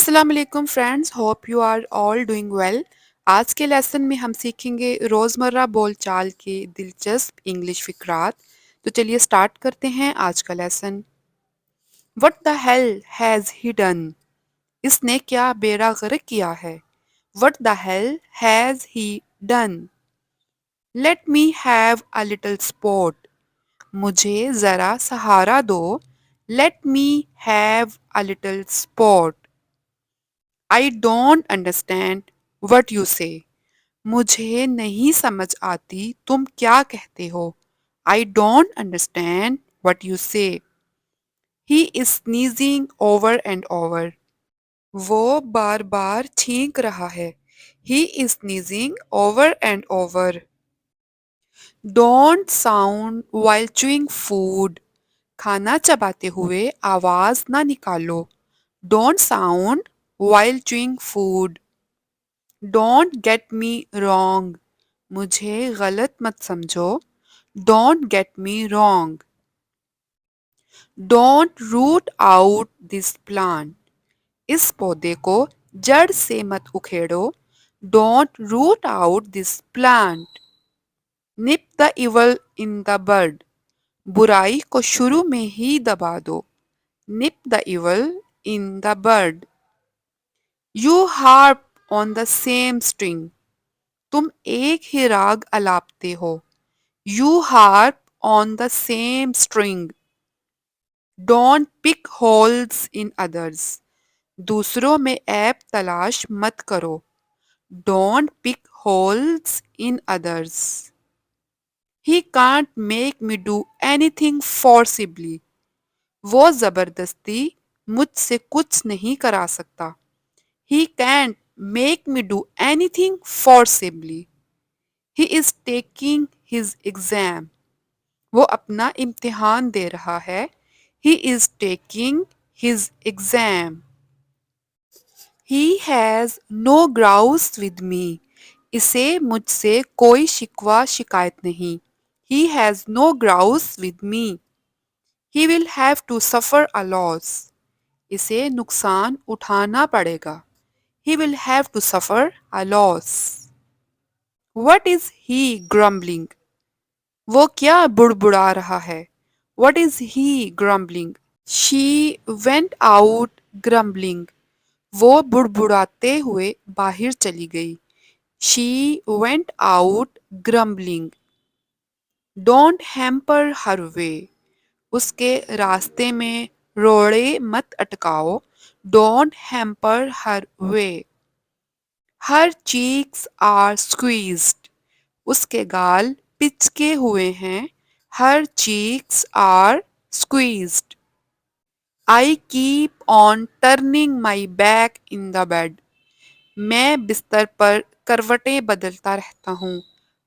अस्सलाम वालेकुम friends, hope you are all doing well. आज के लेसन में हम सीखेंगे रोज़मर्रा बोलचाल के दिलचस्प इंग्लिश फिक्रात। तो चलिए स्टार्ट करते हैं आज का lesson. What the hell has he done? इसने क्या बेड़ा गर्क किया है? What the hell has he done? Let me have a little sport. मुझे ज़रा सहारा दो। Let me have a little sport. I don't understand what you say. मुझे नहीं समझ आती तुम क्या कहते हो। I don't understand what you say. He is sneezing over and over. वो बार बार छींक रहा है। He is sneezing over and over. Don't sound while chewing food. खाना चबाते हुए आवाज ना निकालो। Don't sound while chewing food. Don't get me wrong. मुझे गलत मत समझो। Don't get me wrong. Don't root out this plant. इस पौधे को जड़ से मत उखेड़ो। Don't root out this plant. Nip the evil in the bud. बुराई को शुरू में ही दबा दो। Nip the evil in the bud. You harp on the same string. तुम एक ही राग अलापते हो। You harp on the same string. Don't pick holes in others. दूसरों में ऐप तलाश मत करो। Don't pick holes in others. He can't make me do anything forcibly. वो जबरदस्ती मुझसे कुछ नहीं करा सकता। He can't make me do anything forcibly. He is taking his exam. वो अपना इम्तिहान दे रहा है। He is taking his exam. He has no grouse with me. इसे मुझसे कोई शिकवा शिकायत नहीं। He has no grouse with me. He will have to suffer a loss. इसे नुकसान उठाना पड़ेगा। He will have to suffer a loss. What is he grumbling? वो क्या बुड़बुड़ा रहा है? What is he grumbling? She went out grumbling. वो बुड़बुड़ाते हुए बाहर चली गई। She went out grumbling. Don't hamper her way. उसके रास्ते में रोड़े मत अटकाओ। Don't hamper her way. Her cheeks are squeezed. उसके गाल पिचके हुए हैं। Her cheeks are squeezed. I keep on turning my back in the bed. मैं बिस्तर पर करवटें बदलता रहता हूँ।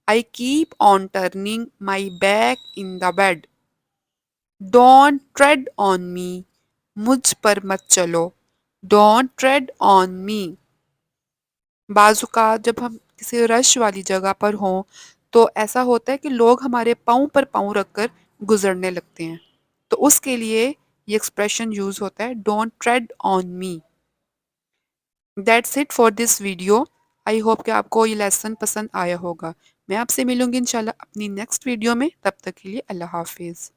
I keep on turning my back in the bed. Don't tread on me. मुझ पर मत चलो। Don't tread on me. बाजुका जब हम किसी रश वाली जगह पर हों तो ऐसा होता है कि लोग हमारे पाँव पर पाँव रखकर गुजरने लगते हैं। तो उसके लिए ये एक्सप्रेशन यूज होता है, don't tread on me. That's it for this video. I hope कि आपको ये लेसन पसंद आया होगा। मैं आपसे मिलूंगी इंशाल्लाह अपनी नेक्स्ट वीडियो में। तब तक के लिए अल्लाह हाफिज़।